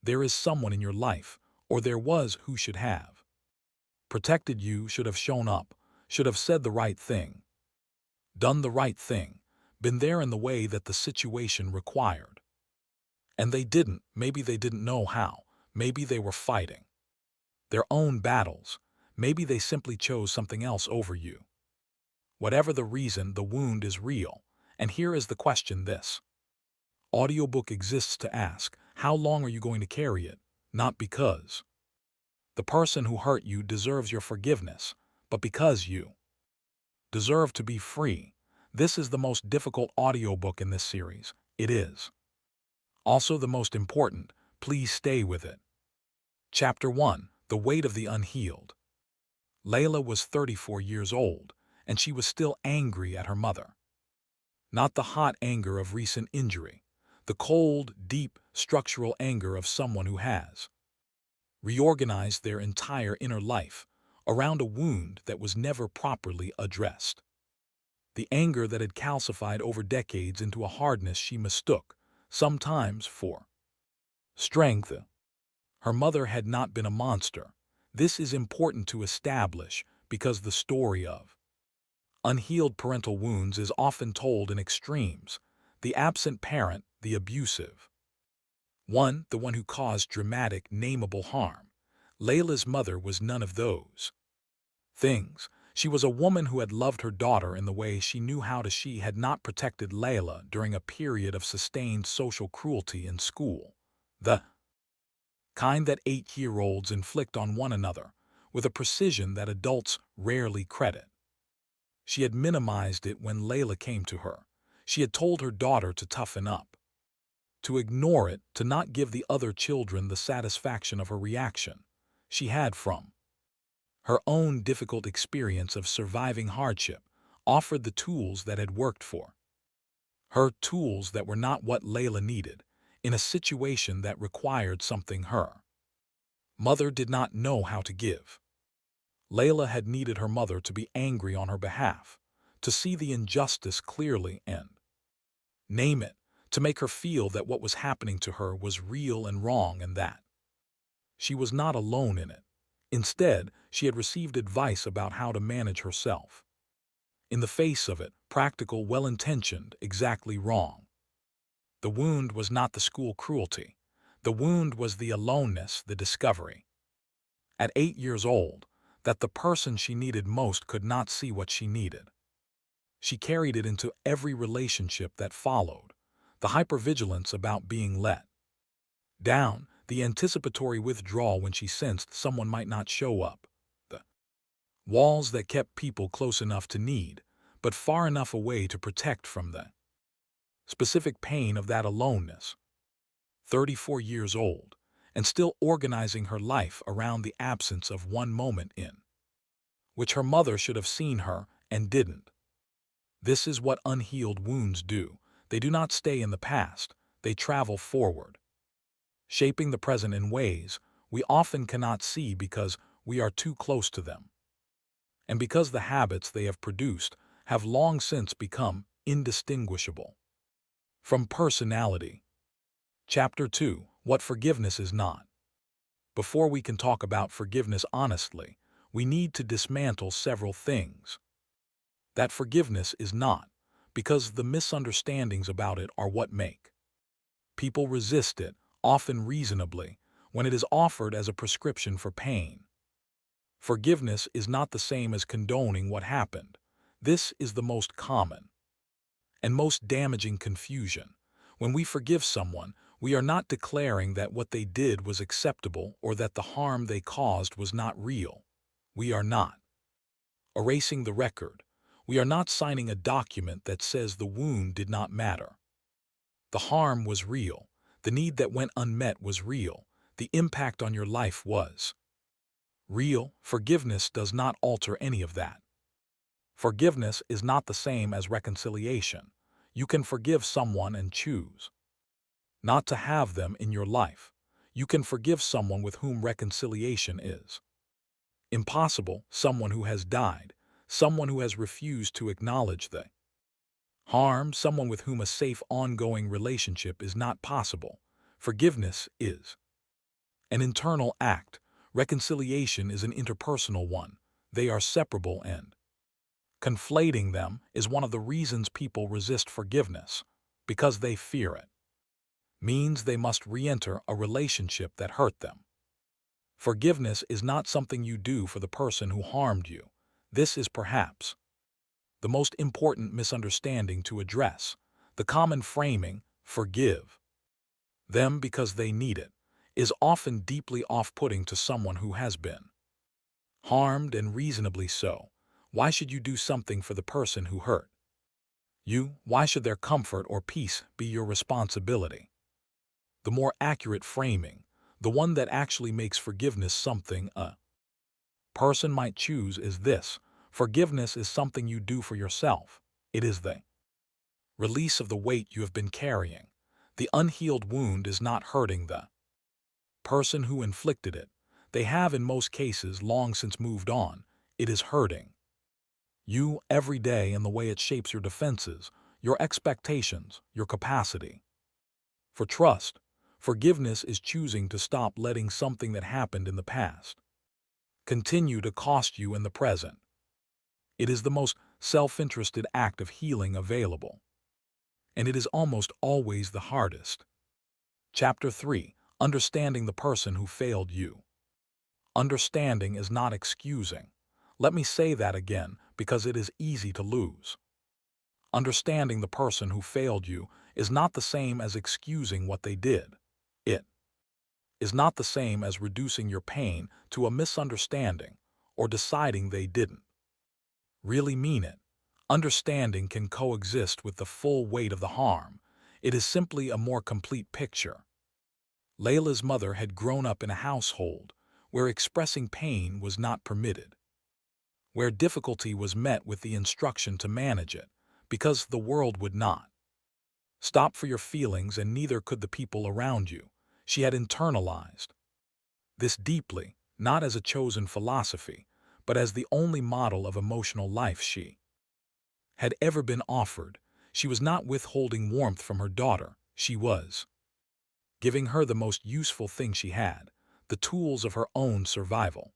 There is someone in your life, or there was who should have protected you, should have shown up, should have said the right thing, done the right thing, been there in the way that the situation required. And they didn't. Maybe they didn't know how. Maybe they were fighting their own battles. Maybe they simply chose something else over you. Whatever the reason, the wound is real. And here is the question: this audiobook exists to ask, how long are you going to carry it? Not because the person who hurt you deserves your forgiveness, but because you deserve to be free. This is the most difficult audiobook in this series. It is also the most important. Please stay with it. Chapter 1: The Weight of the Unhealed. Layla was 34 years old, and she was still angry at her mother. Not the hot anger of recent injury, the cold, deep, structural anger of someone who has reorganized their entire inner life around a wound that was never properly addressed. The anger that had calcified over decades into a hardness she mistook, sometimes for strength. Her mother had not been a monster. This is important to establish because the story of unhealed parental wounds is often told in extremes: the absent parent, the abusive one, the one who caused dramatic, nameable harm. Layla's mother was none of those things. She was a woman who had loved her daughter in the way she knew how to. She had not protected Layla during a period of sustained social cruelty in school, the kind that 8-year-olds inflict on one another with a precision that adults rarely credit. She had minimized it when Layla came to her. She had told her daughter to toughen up, to ignore it, to not give the other children the satisfaction of her reaction. She had, from her own difficult experience of surviving hardship, offered the tools that had worked for her, tools that were not what Layla needed in a situation that required something her mother did not know how to give. Layla had needed her mother to be angry on her behalf, to see the injustice clearly and name it, to make her feel that what was happening to her was real and wrong, and that she was not alone in it. Instead, she had received advice about how to manage herself. In the face of it, practical, well-intentioned, exactly wrong. The wound was not the school cruelty. The wound was the aloneness, the discovery, at 8 years old, that the person she needed most could not see what she needed. She carried it into every relationship that followed: the hypervigilance about being let down, the anticipatory withdrawal when she sensed someone might not show up, the walls that kept people close enough to need, but far enough away to protect from the specific pain of that aloneness. 34 years old, and still organizing her life around the absence of one moment in which her mother should have seen her and didn't. This is what unhealed wounds do. They do not stay in the past, they travel forward, shaping the present in ways we often cannot see because we are too close to them, and because the habits they have produced have long since become indistinguishable from personality. Chapter 2: What Forgiveness is Not. Before we can talk about forgiveness honestly, we need to dismantle several things that forgiveness is not, because the misunderstandings about it are what make people resist it, often reasonably, when it is offered as a prescription for pain. Forgiveness is not the same as condoning what happened. This is the most common and most damaging confusion. When we forgive someone, we are not declaring that what they did was acceptable or that the harm they caused was not real. We are not erasing the record. We are not signing a document that says the wound did not matter. The harm was real. The need that went unmet was real. The impact on your life was real. Forgiveness does not alter any of that. Forgiveness is not the same as reconciliation. You can forgive someone and choose not to have them in your life. You can forgive someone with whom reconciliation is impossible, someone who has died, someone who has refused to acknowledge the harm, someone with whom a safe, ongoing relationship is not possible. Forgiveness is an internal act. Reconciliation is an interpersonal one. They are separable, and conflating them is one of the reasons people resist forgiveness, because they fear it. Means they must re-enter a relationship that hurt them. Forgiveness is not something you do for the person who harmed you. This is perhaps the most important misunderstanding to address. The common framing, forgive them because they need it, is often deeply off-putting to someone who has been harmed, and reasonably so. Why should you do something for the person who hurt you? Why should their comfort or peace be your responsibility? The more accurate framing, the one that actually makes forgiveness something a person might choose, is this: forgiveness is something you do for yourself. It is the release of the weight you have been carrying. The unhealed wound is not hurting the person who inflicted it. They have in most cases long since moved on. It is hurting you every day in the way it shapes your defenses, your expectations, your capacity for trust. Forgiveness is choosing to stop letting something that happened in the past continue to cost you in the present. It is the most self-interested act of healing available, and it is almost always the hardest. Chapter 3. Understanding the person who failed you. Understanding is not excusing. Let me say that again, because it is easy to lose. Understanding the person who failed you is not the same as excusing what they did. It is not the same as reducing your pain to a misunderstanding or deciding they didn't really mean it. Understanding can coexist with the full weight of the harm. It is simply a more complete picture. Layla's mother had grown up in a household where expressing pain was not permitted, where difficulty was met with the instruction to manage it, because the world would not stop for your feelings, and neither could the people around you. She had internalized this deeply, not as a chosen philosophy, but as the only model of emotional life she had ever been offered. She was not withholding warmth from her daughter. She was giving her the most useful thing she had, the tools of her own survival.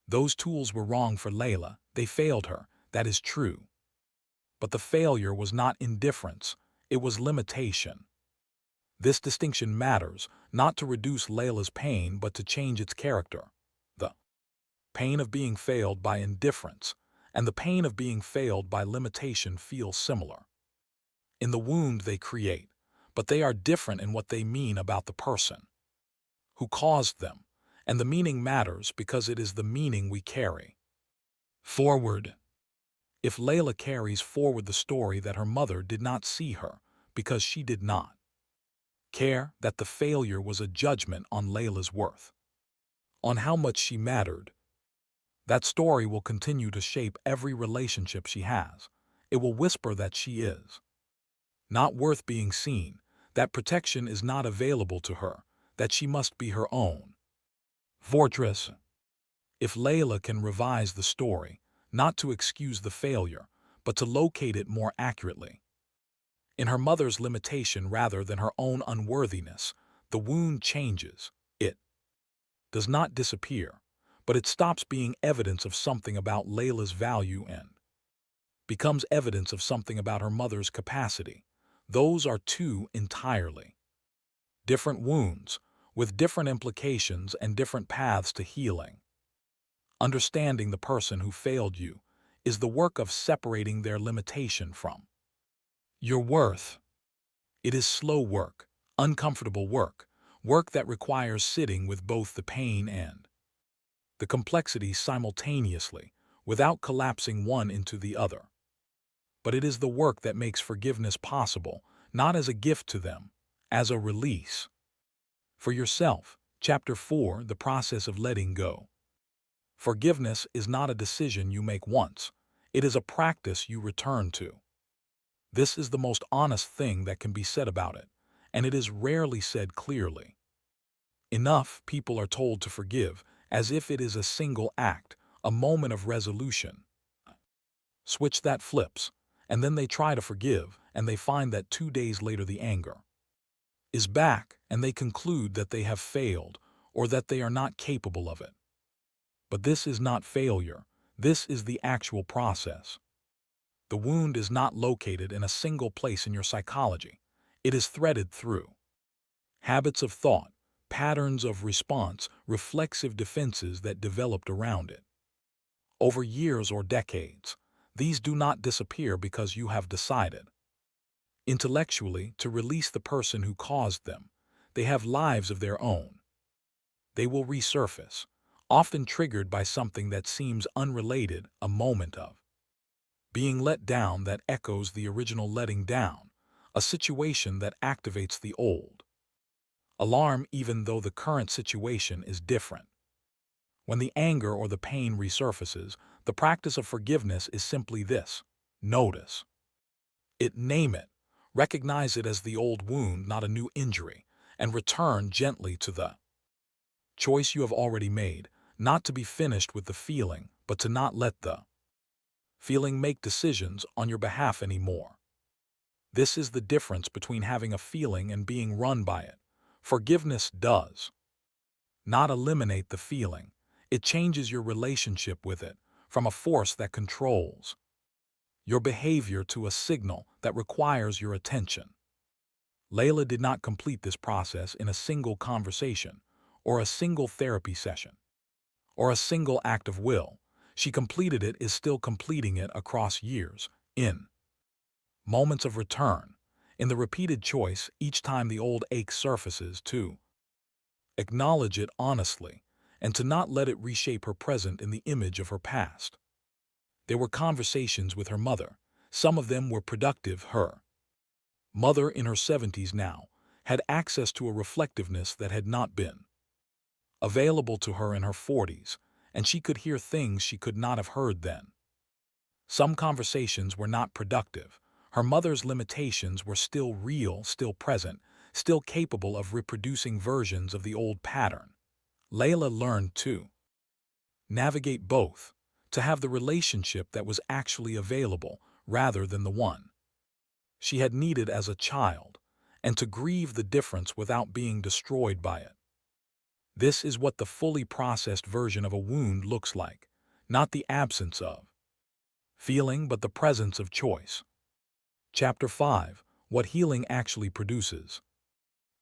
Those tools were wrong for Layla. They failed her, that is true. But the failure was not indifference, it was limitation. This distinction matters, not to reduce Layla's pain but to change its character. The pain of being failed by indifference and the pain of being failed by limitation feel similar in the wound they create, but they are different in what they mean about the person who caused them, and the meaning matters because it is the meaning we carry forward. If Layla carries forward the story that her mother did not see her because she did not care, that the failure was a judgment on Layla's worth, on how much she mattered, that story will continue to shape every relationship she has. It will whisper that she is not worth being seen, that protection is not available to her, that she must be her own fortress. If Layla can revise the story, not to excuse the failure, but to locate it more accurately in her mother's limitation rather than her own unworthiness, the wound changes. It does not disappear, but it stops being evidence of something about Layla's value and becomes evidence of something about her mother's capacity. Those are two entirely different wounds, with different implications and different paths to healing. Understanding the person who failed you is the work of separating their limitation from your worth. It is slow work, uncomfortable work, work that requires sitting with both the pain and the complexity simultaneously, without collapsing one into the other. But it is the work that makes forgiveness possible, not as a gift to them, as a release. For yourself, Chapter 4, the process of letting go. Forgiveness is not a decision you make once. It is a practice you return to. This is the most honest thing that can be said about it, and it is rarely said clearly enough. People are told to forgive as if it is a single act, a moment of resolution. Switch that flips, and then they try to forgive, and they find that 2 days later the anger is back, and they conclude that they have failed, or that they are not capable of it. But this is not failure. This is the actual process. The wound is not located in a single place in your psychology. It is threaded through habits of thought, patterns of response, reflexive defenses that developed around it. Over years or decades, these do not disappear because you have decided intellectually to release the person who caused them. They have lives of their own. They will resurface, often triggered by something that seems unrelated, a moment of being let down that echoes the original letting down, a situation that activates the old alarm even though the current situation is different. When the anger or the pain resurfaces, the practice of forgiveness is simply this: notice it, name it, recognize it as the old wound, not a new injury, and return gently to the choice you have already made, not to be finished with the feeling, but to not let the feeling make decisions on your behalf anymore. This is the difference between having a feeling and being run by it. Forgiveness does not eliminate the feeling. It changes your relationship with it from a force that controls your behavior to a signal that requires your attention. Layla did not complete this process in a single conversation, or a single therapy session, or a single act of will. She completed it, is still completing it across years, in moments of return, in the repeated choice each time the old ache surfaces, to acknowledge it honestly, and to not let it reshape her present in the image of her past. There were conversations with her mother. Some of them were productive. Her mother, in her 70s now, had access to a reflectiveness that had not been available to her in her 40s, and she could hear things she could not have heard then. Some conversations were not productive. Her mother's limitations were still real, still present, still capable of reproducing versions of the old pattern. Layla learned to navigate both, to have the relationship that was actually available rather than the one she had needed as a child, and to grieve the difference without being destroyed by it. This is what the fully processed version of a wound looks like, not the absence of feeling but the presence of choice. Chapter 5. What healing actually produces.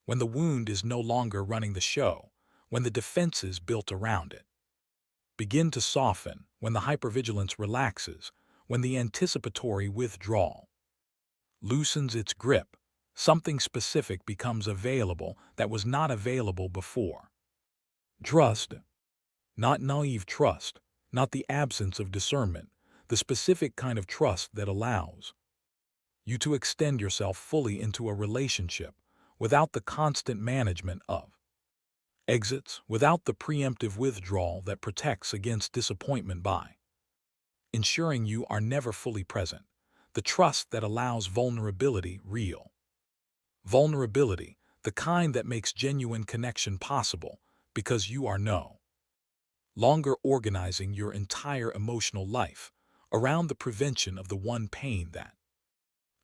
When the wound is no longer running the show, when the defenses built around it begin to soften, when the hypervigilance relaxes, when the anticipatory withdrawal loosens its grip, something specific becomes available that was not available before. Trust. Not naive trust, not the absence of discernment, the specific kind of trust that allows you to extend yourself fully into a relationship without the constant management of exits, without the preemptive withdrawal that protects against disappointment by ensuring you are never fully present, the trust that allows vulnerability real. Vulnerability, the kind that makes genuine connection possible because you are no longer organizing your entire emotional life around the prevention of the one pain that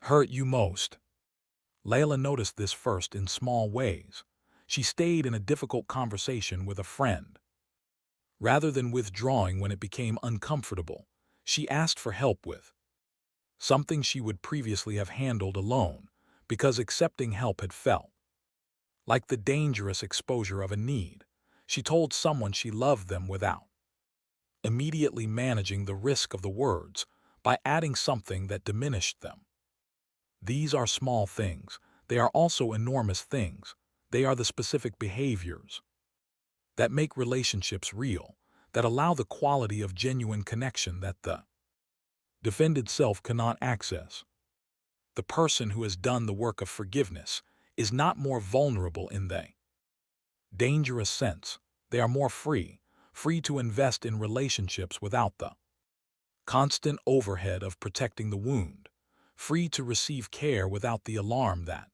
hurt you most. Layla noticed this first in small ways. She stayed in a difficult conversation with a friend. Rather than withdrawing when it became uncomfortable, she asked for help with something she would previously have handled alone, because accepting help had felt like the dangerous exposure of a need. She told someone she loved them without immediately managing the risk of the words by adding something that diminished them. These are small things. They are also enormous things. They are the specific behaviors that make relationships real, that allow the quality of genuine connection that the defended self cannot access. The person who has done the work of forgiveness is not more vulnerable in the dangerous sense. They are more free, free to invest in relationships without the constant overhead of protecting the wound, free to receive care without the alarm that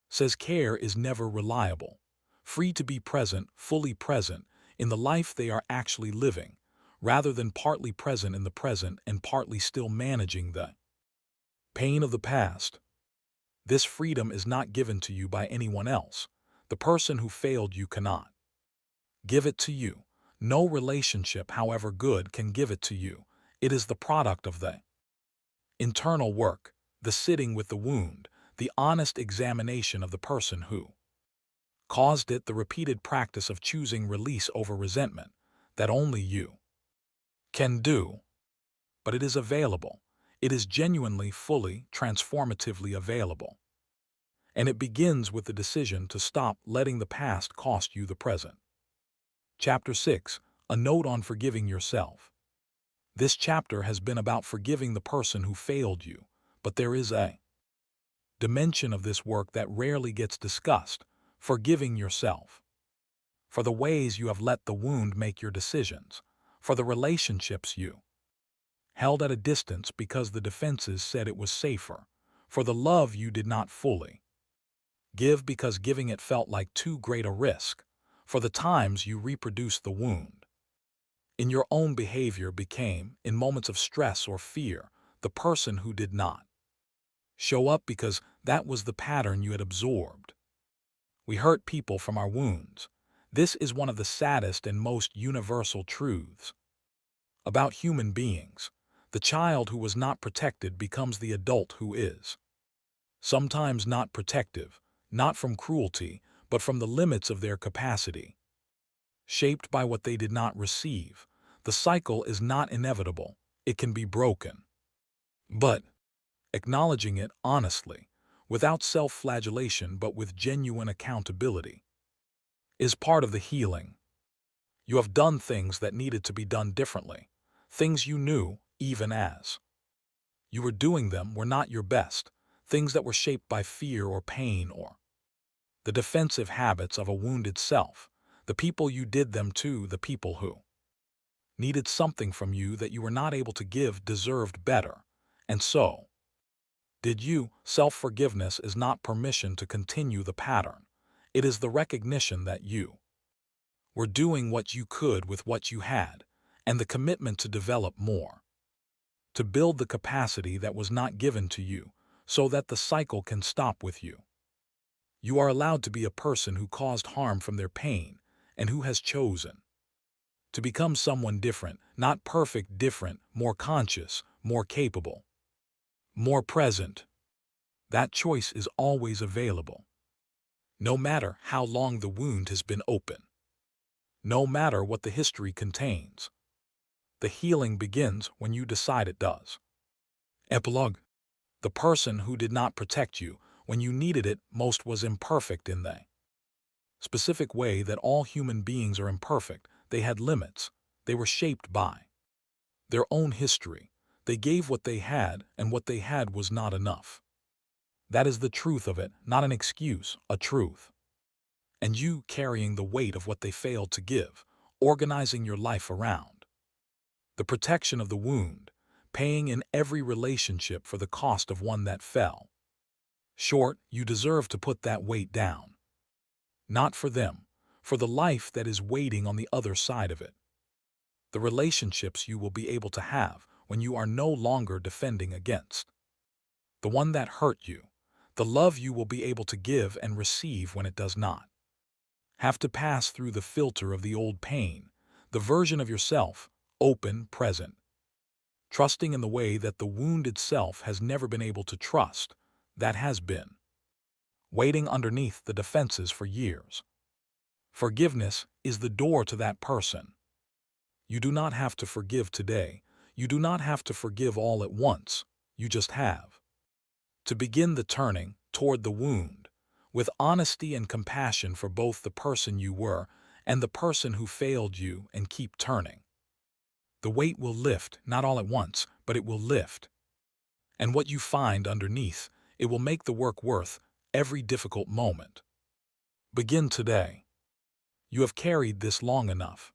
says care is never reliable, free to be present, fully present, in the life they are actually living, rather than partly present in the present and partly still managing the pain of the past. This freedom is not given to you by anyone else. The person who failed you cannot give it to you. No relationship, however good, can give it to you. It is the product of the internal work, the sitting with the wound, the honest examination of the person who caused it, the repeated practice of choosing release over resentment, that only you can do. But it is available. It is genuinely, fully, transformatively available. And it begins with the decision to stop letting the past cost you the present. Chapter 6. A Note on Forgiving Yourself. This chapter has been about forgiving the person who failed you, but there is a dimension of this work that rarely gets discussed: forgiving yourself. For the ways you have let the wound make your decisions, for the relationships you held at a distance because the defenses said it was safer, for the love you did not fully give because giving it felt like too great a risk, for the times you reproduced the wound in your own behavior, became, in moments of stress or fear, the person who did not show up because that was the pattern you had absorbed. We hurt people from our wounds. This is one of the saddest and most universal truths about human beings. The child who was not protected becomes the adult who is. Sometimes not protective, not from cruelty, but from the limits of their capacity. Shaped by what they did not receive, the cycle is not inevitable. It can be broken. But acknowledging it honestly, without self-flagellation but with genuine accountability, is part of the healing. You have done things that needed to be done differently, things you knew, even as you were doing them, were not your best, things that were shaped by fear or pain or the defensive habits of a wounded self, the people you did them to, the people who needed something from you that you were not able to give, deserved better, and so did you. Self-forgiveness is not permission to continue the pattern. It is the recognition that you were doing what you could with what you had, and the commitment to develop more, to build the capacity that was not given to you, so that the cycle can stop with you. You are allowed to be a person who caused harm from their pain and who has chosen to become someone different, not perfect, different, more conscious, more capable, more present. That choice is always available. No matter how long the wound has been open, no matter what the history contains, the healing begins when you decide it does. Epilogue. The person who did not protect you when you needed it most was imperfect in the specific way that all human beings are imperfect. They had limits. They were shaped by their own history. They gave what they had, and what they had was not enough. That is the truth of it, not an excuse, a truth. And you carrying the weight of what they failed to give, organizing your life around the protection of the wound, paying in every relationship for the cost of one that fell short. You deserve to put that weight down. Not for them, for the life that is waiting on the other side of it. The relationships you will be able to have when you are no longer defending against the one that hurt you. The love you will be able to give and receive when it does not have to pass through the filter of the old pain. The version of yourself, open, present, trusting in the way that the wound itself has never been able to trust, that has been waiting underneath the defenses for years. Forgiveness is the door to that person. You do not have to forgive today. You do not have to forgive all at once. You just have to begin the turning toward the wound with honesty and compassion for both the person you were and the person who failed you, and keep turning. The weight will lift, not all at once, but it will lift. And what you find underneath, it will make the work worth every difficult moment. Begin today. You have carried this long enough.